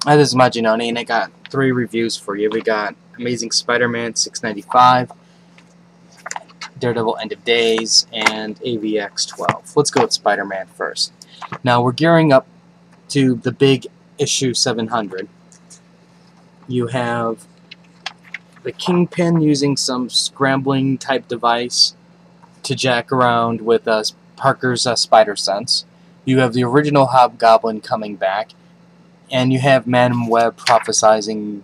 Hi, this is Majinoni, and I got 3 reviews for you. We got Amazing Spider-Man 695, Daredevil End of Days, and AVX 12. Let's go with Spider-Man first. Now, we're gearing up to the big issue 700. You have the Kingpin using some scrambling type device to jack around with Parker's spider sense. You have the original Hobgoblin coming back, and you have Madam Web prophesizing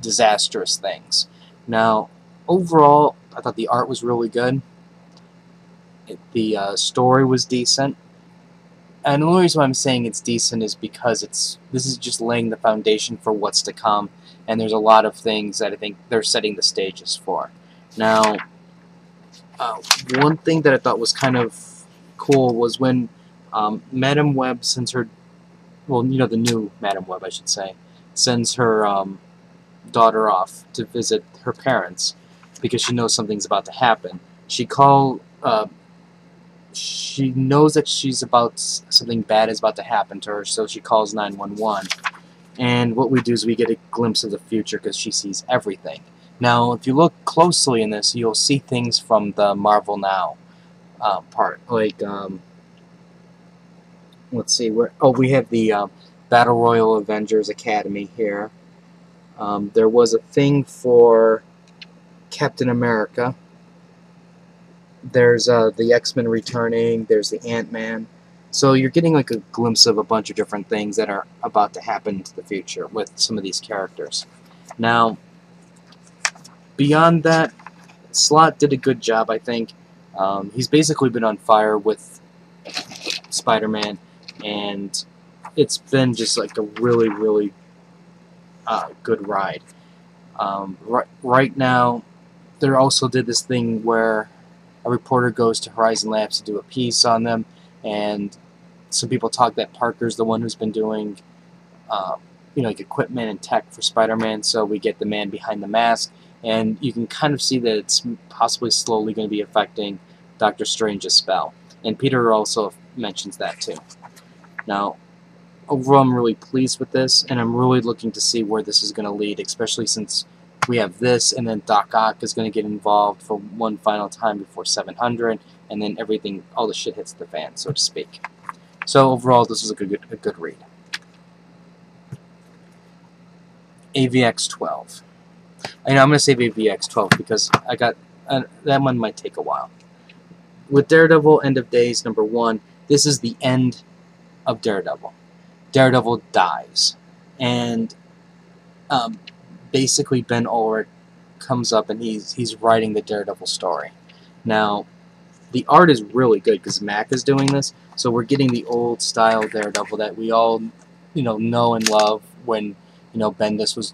disastrous things. Now, overall, I thought the art was really good. The story was decent. And the only reason why I'm saying it's decent is because this is just laying the foundation for what's to come, and there's a lot of things that I think they're setting the stages for. Now, one thing that I thought was kind of cool was when Madam Web sends her, well, the new Madam Web, I should say, sends her daughter off to visit her parents because she knows something's about to happen. She knows that something bad is about to happen to her, so she calls 911. And what we do is we get a glimpse of the future because she sees everything. Now, if you look closely in this, you'll see things from the Marvel Now part. Like, let's see, we have the Battle Royal Avengers Academy here. There was a thing for Captain America. There's the X-Men returning. There's the Ant-Man. So you're getting like a glimpse of a bunch of different things that are about to happen into the future with some of these characters. Now, beyond that, Slott did a good job, I think. He's basically been on fire with Spider-Man, and it's been just like a really, really good ride. Right now, they also did this thing where a reporter goes to Horizon Labs to do a piece on them, and some people talk that Parker's the one who's been doing, like equipment and tech for Spider-Man. So we get the man behind the mask, and you can kind of see that it's possibly slowly going to be affecting Doctor Strange's spell. And Peter also mentions that too. Now, overall, I'm really pleased with this, and I'm really looking to see where this is going to lead, especially since we have this, and then Doc Ock is going to get involved for one final time before 700, and then everything, all the shit hits the fan, so to speak. So overall, this was a good read. AVX 12. I'm going to save AVX 12 because I got that one might take a while. With Daredevil End of Days #1, this is the end of Daredevil. Daredevil dies, and basically Ben Ulrich comes up and he's writing the Daredevil story. Now, the art is really good because Mac is doing this, so we're getting the old style Daredevil that we all know and love when Bendis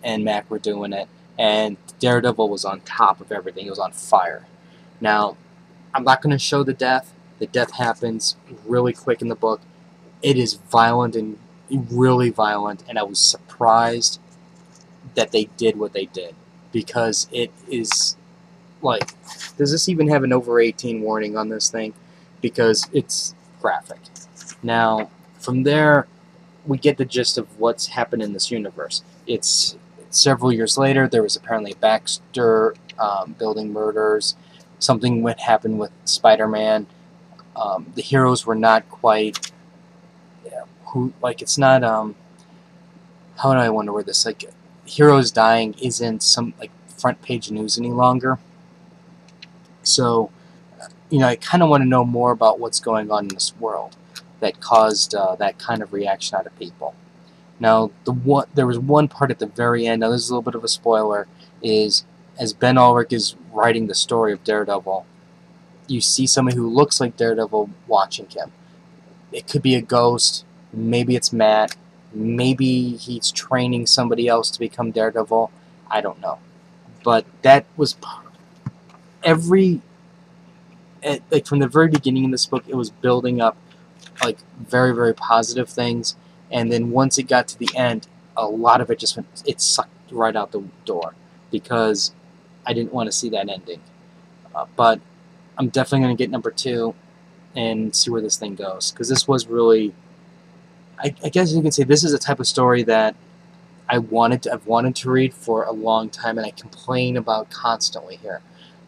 and Mac were doing it, and Daredevil was on top of everything. It was on fire. Now, I'm not going to show the death. The death happens really quick in the book. It is violent and really violent, and I was surprised that they did what they did, because it is like, does this even have an over 18 warning on this thing? Because it's graphic. Now, from there, we get the gist of what's happened in this universe. It's several years later. There was apparently Baxter building murders. Something would happen with Spider-Man. The heroes were not quite it's not how do I want to word this? Like, heroes dying isn't some front page news any longer. So, I kind of want to know more about what's going on in this world that caused that kind of reaction out of people. Now, there was one part at the very end. Now, this is a little bit of a spoiler. Is as Ben Ulrich is writing the story of Daredevil, you see somebody who looks like Daredevil watching him. It could be a ghost. Maybe it's Matt. Maybe he's training somebody else to become Daredevil. I don't know. But that was from the very beginning in this book, it was building up very, very positive things, and then once it got to the end, a lot of it just it sucked right out the door because I didn't want to see that ending. But I'm definitely going to get #2 and see where this thing goes, because this was really I guess you can say this is a type of story that I've wanted to read for a long time, and I complain about constantly here,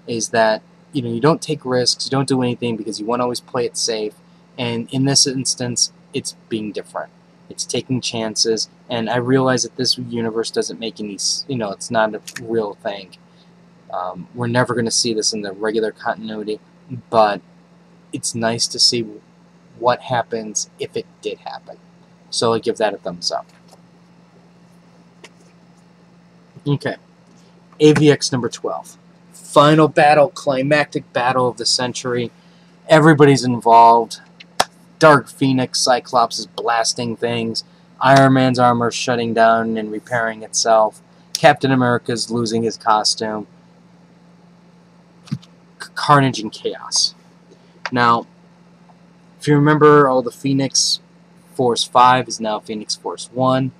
is that you don't take risks, you don't do anything because you want to always play it safe, and in this instance, it's being different. It's taking chances, and I realize that this universe doesn't make any, it's not a real thing. We're never going to see this in the regular continuity, but it's nice to see what happens if it did happen. So I give that a thumbs up. Okay, AVX number 12. Final battle, climactic battle of the century. Everybody's involved. Dark Phoenix, Cyclops is blasting things. Iron Man's armor shutting down and repairing itself. Captain America's losing his costume. Carnage and chaos. Now, if you remember, all the Phoenix Force 5 is now Phoenix Force 1.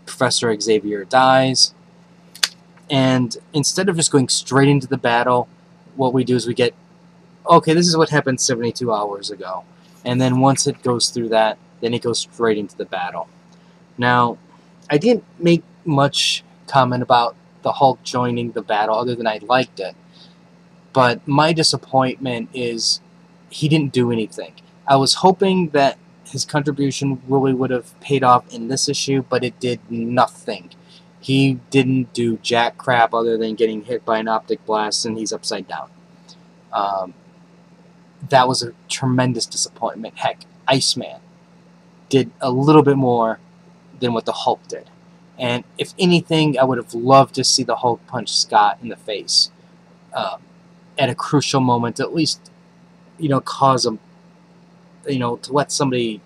Professor Xavier dies. And instead of just going straight into the battle, what we do is we get, okay, this is what happened 72 hours ago. And then once it goes through that, then it goes straight into the battle. Now, I didn't make much comment about the Hulk joining the battle other than I liked it. But my disappointment is he didn't do anything. I was hoping that his contribution really would have paid off in this issue, but it did nothing. He didn't do jack crap other than getting hit by an optic blast and he's upside down. That was a tremendous disappointment. Heck, Iceman did a little bit more than what the Hulk did. And if anything, I would have loved to see the Hulk punch Scott in the face at a crucial moment, at least, cause him, to let somebody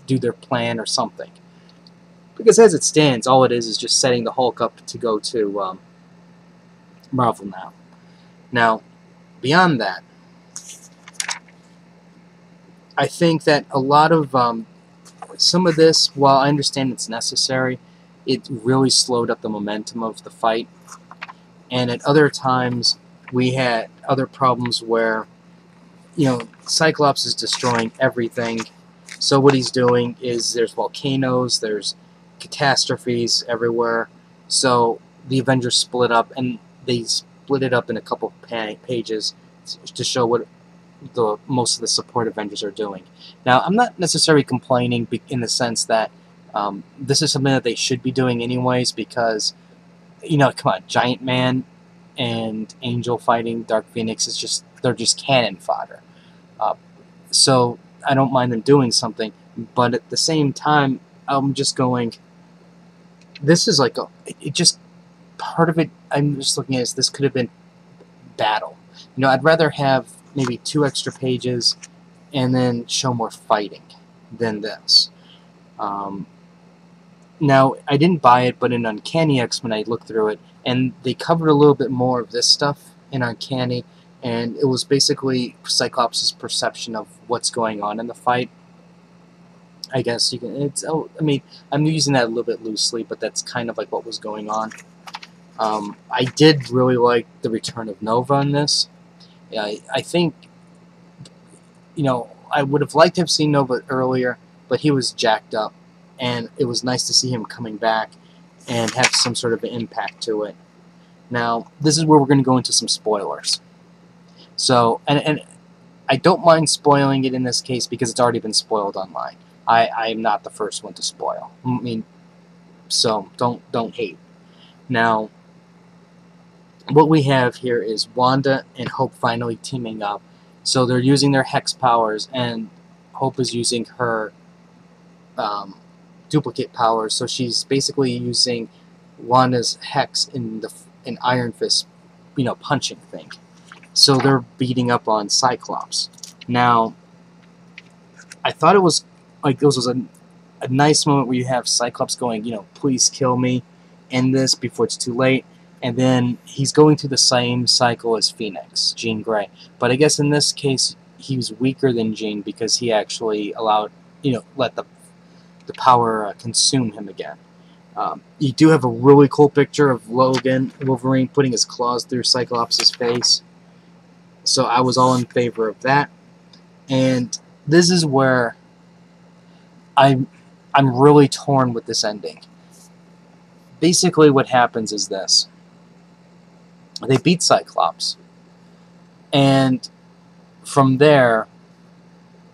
do their plan or something. Because as it stands, all it is just setting the Hulk up to go to Marvel now. Now, beyond that, I think that a lot of some of this, while I understand it's necessary, it really slowed up the momentum of the fight. And at other times, we had other problems where, Cyclops is destroying everything. So what he's doing is there's volcanoes, there's catastrophes everywhere. So the Avengers split up, and they split it up in a couple pages to show what most of the support Avengers are doing. Now, I'm not necessarily complaining in the sense that this is something that they should be doing anyways, because, come on, Giant Man and Angel fighting Dark Phoenix is they're just cannon fodder. So I don't mind them doing something, but at the same time, I'm just going, this is like part of it, I'm just looking at this could have been battle. I'd rather have maybe 2 extra pages and then show more fighting than this. Now, I didn't buy it, but in Uncanny X-Men I looked through it, and they covered a little bit more of this stuff in Uncanny, and it was basically Cyclops' perception of what's going on in the fight. I guess you can, I'm using that a little bit loosely, but that's kind of like what was going on. I did really like the return of Nova in this. I think, I would have liked to have seen Nova earlier, but he was jacked up, and it was nice to see him coming back and have some sort of an impact to it. Now, this is where we're going to go into some spoilers. So, and I don't mind spoiling it in this case because it's already been spoiled online. I am not the first one to spoil. So don't hate. Now, what we have here is Wanda and Hope finally teaming up. So they're using their hex powers, and Hope is using her duplicate powers. So she's basically using Wanda's hex in an Iron Fist, punching thing. So they're beating up on Cyclops. Now, I thought it was like this was a nice moment where you have Cyclops going, please kill me, end this before it's too late. And then he's going through the same cycle as Phoenix, Jean Grey. But I guess in this case, he was weaker than Jean because he actually allowed, let the power consume him again. You do have a really cool picture of Wolverine putting his claws through Cyclops' face. So I was all in favor of that. And this is where I'm really torn with this ending. Basically, what happens is this: they beat Cyclops, and from there,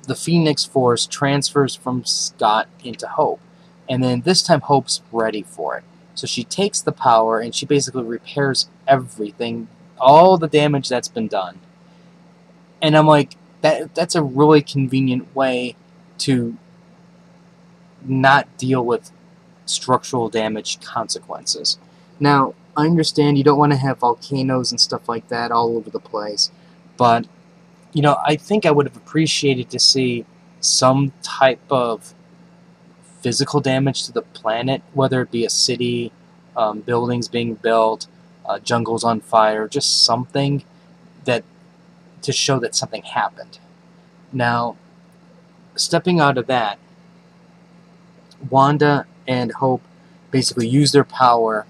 the Phoenix Force transfers from Scott into Hope. And then this time Hope's ready for it. So she takes the power and she basically repairs everything, all the damage that's been done. And I'm like, that's a really convenient way to not deal with structural damage consequences. Now, I understand you don't want to have volcanoes and stuff like that all over the place, but you know, I think I would have appreciated to see some type of physical damage to the planet, whether it be a city, buildings being built, jungles on fire, just something that to show that something happened. Now, stepping out of that, Wanda and Hope basically use their power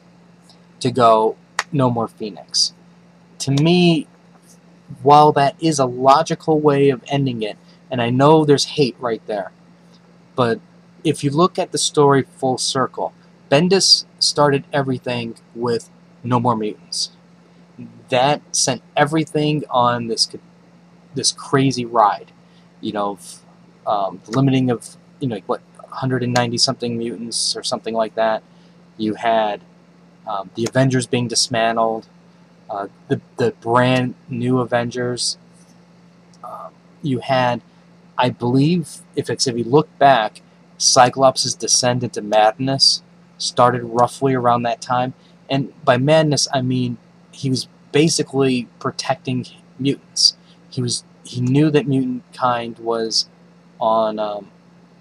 to go, no more Phoenix. To me, while that is a logical way of ending it, and I know there's hate right there, but if you look at the story full circle, Bendis started everything with no more mutants. That sent everything on this crazy ride. You know, the limiting of, you know, what, 190 something mutants or something like that. You had the Avengers being dismantled. The brand new Avengers. You had, I believe, if you look back, Cyclops' descent into madness started roughly around that time. And by madness, I mean he was basically protecting mutants. He knew that mutant kind was on,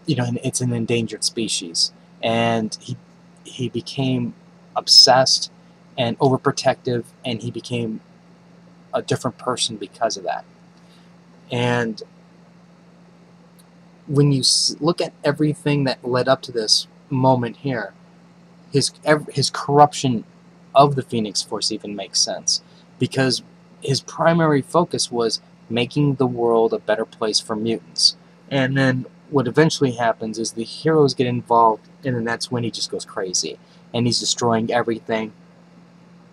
you know, it's an endangered species, and he became obsessed and overprotective, and he became a different person because of that. And when you look at everything that led up to this moment here, his corruption of the Phoenix Force even makes sense, because his primary focus was making the world a better place for mutants. And then what eventually happens is the heroes get involved, and then that's when he just goes crazy, and he's destroying everything,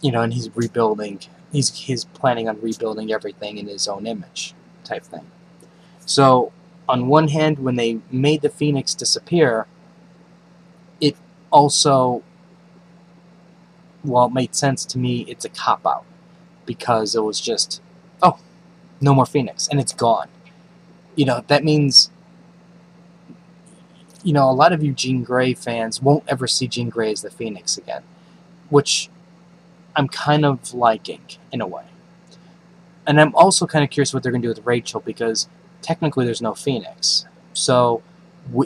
you know, and he's rebuilding. He's planning on rebuilding everything in his own image, type thing. So, on one hand, when they made the Phoenix disappear, it also, while it made sense to me, it's a cop-out, because it was just, oh, no more Phoenix, and it's gone. You know, that means, you know, a lot of you Jean Grey fans won't ever see Jean Grey as the Phoenix again, which I'm kind of liking, in a way. And I'm also kind of curious what they're going to do with Rachel, because technically there's no Phoenix. So,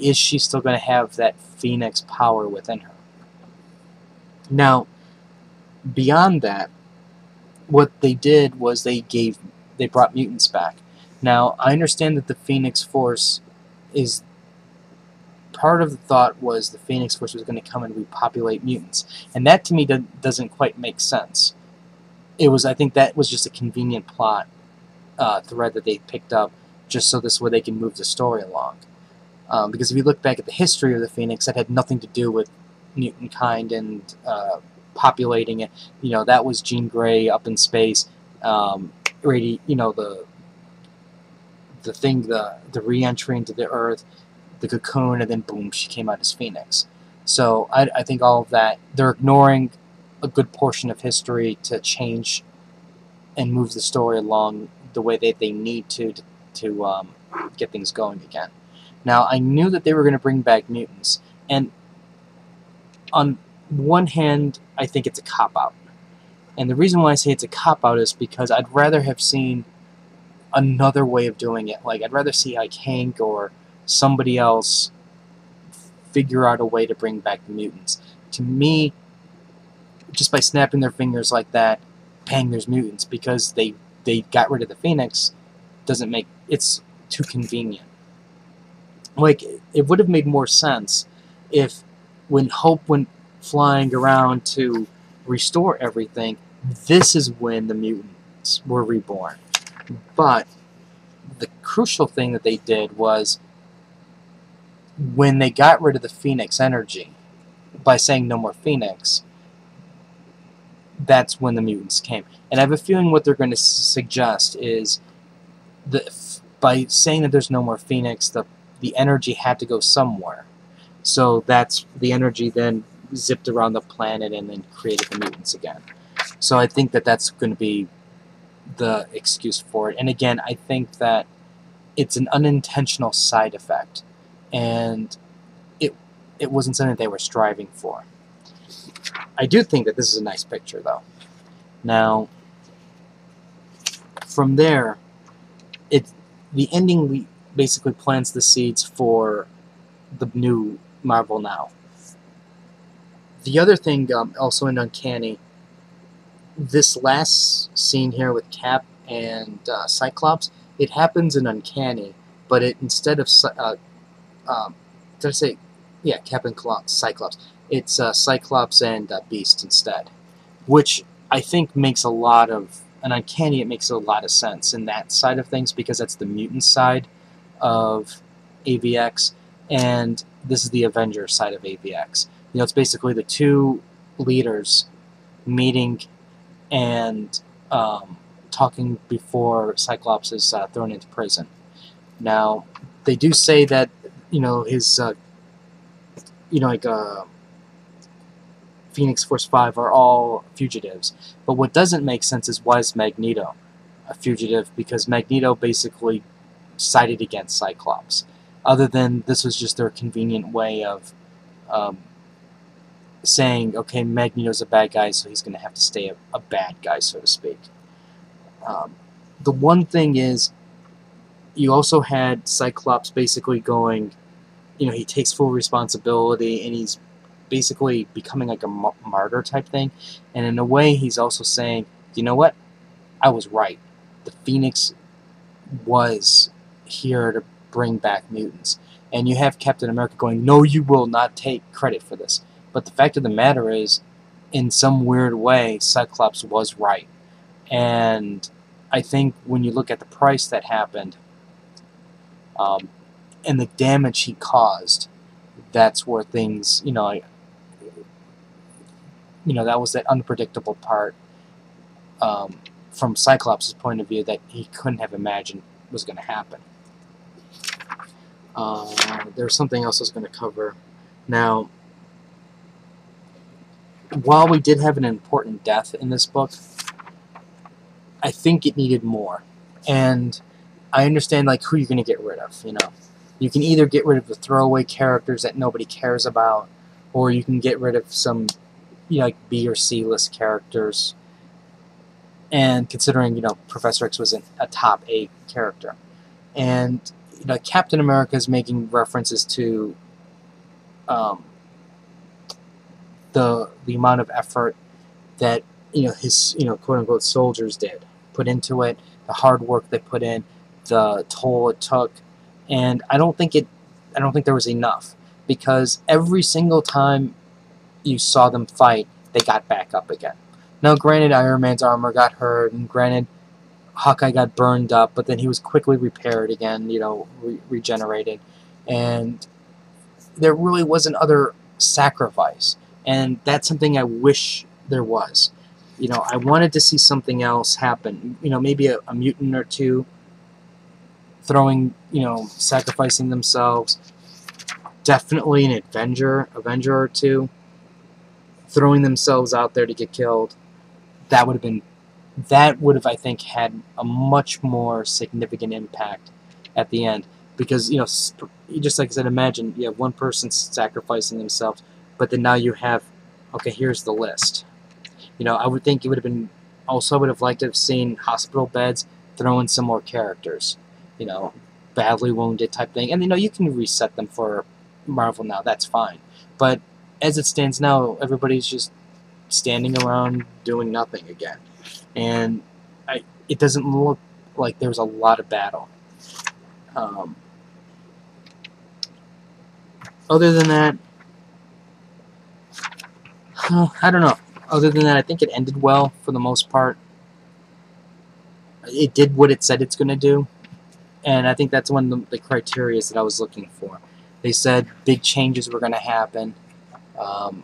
is she still going to have that Phoenix power within her? Now, beyond that, what they did was they brought mutants back. Now, I understand that the Phoenix Force is... Part of the thought was the Phoenix Force was going to come and repopulate mutants. And that, to me, doesn't quite make sense. I think that was just a convenient plot thread that they picked up, just so this way they can move the story along. Because if you look back at the history of the Phoenix, that had nothing to do with mutant kind and populating it. You know, that was Jean Grey up in space, you know, the re-entry into the Earth, the cocoon, and then boom, she came out as Phoenix. So I think all of that, they're ignoring a good portion of history to change and move the story along the way that they need to get things going again. Now, I knew that they were going to bring back mutants, and on one hand, I think it's a cop-out. And the reason why I say it's a cop-out is because I'd rather have seen another way of doing it. Like, I'd rather see like Hank or somebody else figure out a way to bring back the mutants. To me, just by snapping their fingers like that, bang, there's mutants, because they got rid of the Phoenix, doesn't make... it's too convenient. Like, it would have made more sense if, when Hope went flying around to restore everything, this is when the mutants were reborn. But the crucial thing that they did was when they got rid of the Phoenix energy, by saying no more Phoenix, that's when the mutants came. And I have a feeling what they're going to suggest is that by saying that there's no more Phoenix, the energy had to go somewhere. So that's the energy then zipped around the planet and then created the mutants again. So I think that that's going to be the excuse for it. And again, I think that it's an unintentional side effect, and it wasn't something they were striving for. I do think that this is a nice picture, though. Now, from there, the ending basically plants the seeds for the new Marvel Now. The other thing, also in Uncanny, this last scene here with Cap and Cyclops, it happens in Uncanny, but instead of did I say, yeah, Cap and Cyclops, it's Cyclops and Beast instead, which I think makes a lot of, and Uncanny, it makes a lot of sense in that side of things, because that's the mutant side of AVX, and this is the Avenger side of AVX. You know, it's basically the two leaders meeting and talking before Cyclops is thrown into prison. Now, they do say that, you know, his, Phoenix Force 5 are all fugitives. But what doesn't make sense is, why is Magneto a fugitive? Because Magneto basically sided against Cyclops. Other than this was just their convenient way of saying, okay, Magneto's a bad guy, so he's going to have to stay a bad guy, so to speak. The one thing is, you also had Cyclops basically going, you know, he takes full responsibility, and he's basically becoming like a martyr type thing. And in a way, he's also saying, you know what? I was right. The Phoenix was here to bring back mutants. And you have Captain America going, no, you will not take credit for this. But the fact of the matter is, in some weird way, Cyclops was right. And I think when you look at the price that happened, and the damage he caused, that's where things, that was that unpredictable part from Cyclops' point of view that he couldn't have imagined was going to happen. There's something else I was going to cover. Now, while we did have an important death in this book, I think it needed more. And I understand, like, who you're going to get rid of, You can either get rid of the throwaway characters that nobody cares about, or you can get rid of some, like B or C list characters. And considering, Professor X was a top A character. And, Captain America is making references to the amount of effort that, his, quote-unquote soldiers put into it, the hard work they put in, the toll it took. And I don't think there was enough, because every single time you saw them fight, they got back up again. Now, granted, Iron Man's armor got hurt, and granted, Hawkeye got burned up, but then he was quickly repaired again, regenerated, and there really was another sacrifice, and that's something I wish there was. I wanted to see something else happen, maybe a mutant or two throwing, sacrificing themselves. Definitely an Avenger or two throwing themselves out there to get killed. That would have, I think, had a much more significant impact at the end. Because, just like I said, imagine you have one person sacrificing themselves, but then now you have, okay, here's the list. I would think it would have been, also would have liked to have seen hospital beds throw in some more characters. Badly wounded type thing. And, you can reset them for Marvel Now. That's fine. But as it stands now, everybody's just standing around doing nothing again. And it doesn't look like there's a lot of battle. Other than that, I don't know. Other than that, I think it ended well for the most part. It did what it said it's going to do. And I think that's one of the criteria that I was looking for. They said big changes were going to happen, not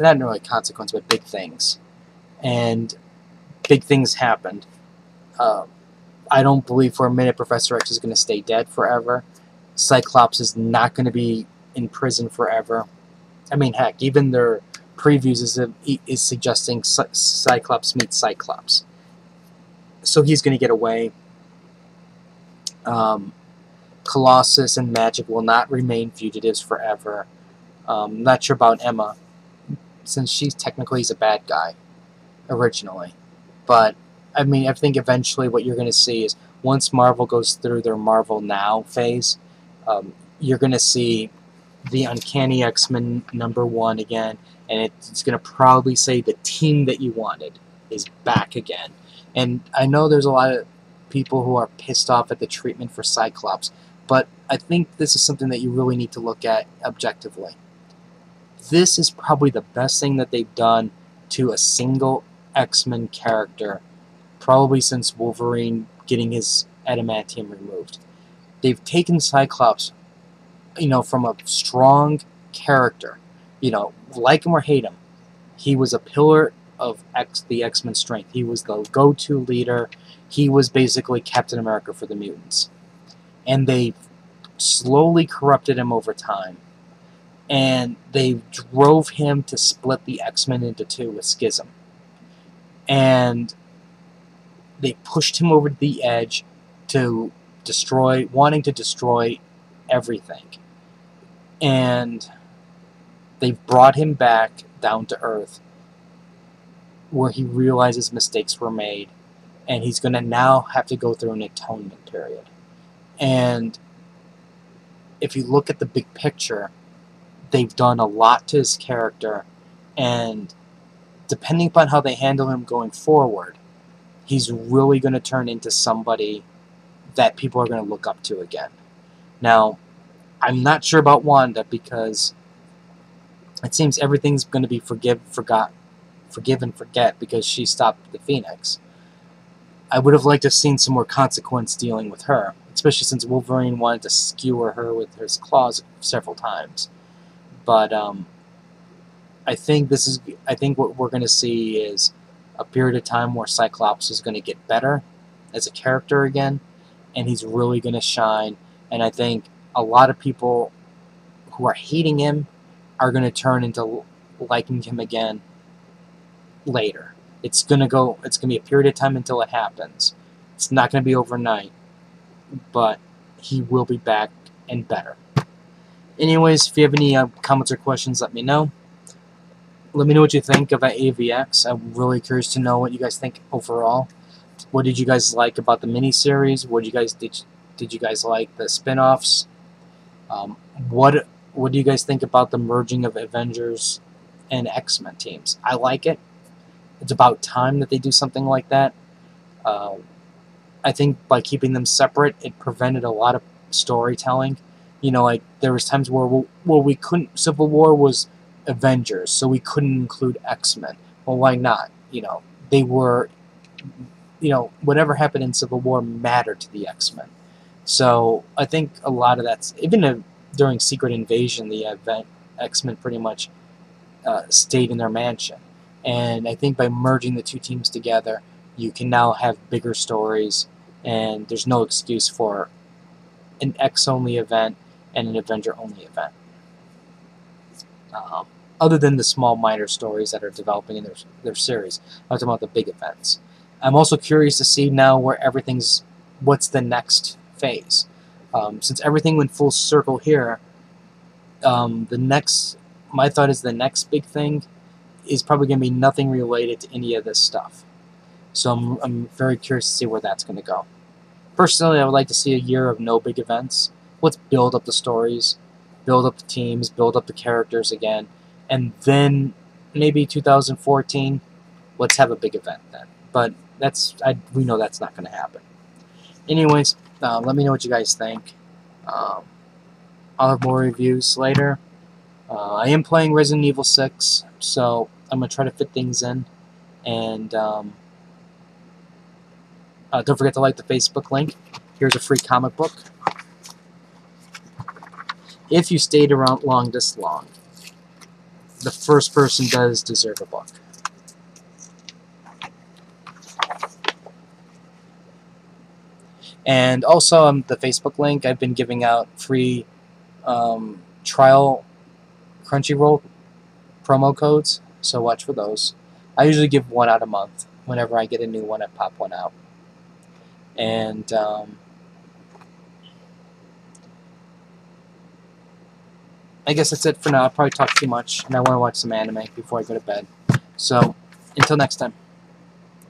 really consequence, but big things. And big things happened. I don't believe for a minute Professor X is going to stay dead forever. Cyclops is not going to be in prison forever. I mean, heck, even their previews is suggesting Cyclops meets Cyclops. So he's going to get away. Colossus and Magic will not remain fugitives forever. Not sure about Emma, since she's technically a bad guy originally. But, I mean, I think eventually what you're going to see is once Marvel goes through their Marvel Now phase, you're going to see the Uncanny X-Men #1 again, and it's going to probably say the team that you wanted is back again. And I know there's a lot of people who are pissed off at the treatment for Cyclops, but I think this is something that you really need to look at objectively. This is probably the best thing that they've done to a single X-Men character, probably since Wolverine getting his adamantium removed. They've taken Cyclops, from a strong character, like him or hate him, he was a pillar of the X-Men strength. He was the go-to leader. He was basically Captain America for the mutants. And they slowly corrupted him over time. And they drove him to split the X-Men into two with Schism. And they pushed him over the edge to wanting to destroy everything. And they've brought him back down to Earth, where he realizes mistakes were made, and he's going to now have to go through an atonement period. And if you look at the big picture, they've done a lot to his character, and depending upon how they handle him going forward, he's really going to turn into somebody that people are going to look up to again. Now, I'm not sure about Wanda, because it seems everything's going to be forgive and forget because she stopped the Phoenix. I would have liked to have seen some more consequence dealing with her, especially since Wolverine wanted to skewer her with his claws several times. But I think what we're going to see is a period of time where Cyclops is going to get better as a character again, and he's really going to shine. And I think a lot of people who are hating him are going to turn into liking him again later. It's going to be a period of time until it happens. It's not going to be overnight, but he will be back and better. Anyways, if you have any comments or questions, let me know. Let me know what you think about AVX. I'm really curious to know what you guys think overall. What did you guys like about the miniseries? Did you guys like the spin-offs? What do you guys think about the merging of Avengers and X-Men teams? I like it. It's about time that they do something like that. I think by keeping them separate, it prevented a lot of storytelling. Like there was times where we couldn't. Civil War was Avengers, so we couldn't include X-Men. Well, why not? They were. Whatever happened in Civil War mattered to the X-Men. So I think a lot of that's even during Secret Invasion, the X-Men pretty much stayed in their mansion. And I think by merging the two teams together, you can now have bigger stories, and there's no excuse for an X-only event and an Avenger-only event. Other than the small minor stories that are developing in their series. I'm talking about the big events. I'm also curious to see now what's the next phase. Since everything went full circle here, my thought is the next big thing is probably going to be nothing related to any of this stuff. So I'm very curious to see where that's going to go. Personally, I would like to see a year of no big events. Let's build up the stories, build up the teams, build up the characters again, and then maybe 2014, let's have a big event then. But we know that's not going to happen. Anyways, let me know what you guys think. I'll have more reviews later. I am playing Resident Evil 6, so I'm going to try to fit things in. And don't forget to like the Facebook link. Here's a free comic book. if you stayed around this long, the first person does deserve a book. And also on the Facebook link, I've been giving out free trial Crunchyroll promo codes, so watch for those. I usually give one out a month. Whenever I get a new one, I pop one out. And I guess that's it for now. I'll probably talk too much, and I want to watch some anime before I go to bed. So, until next time.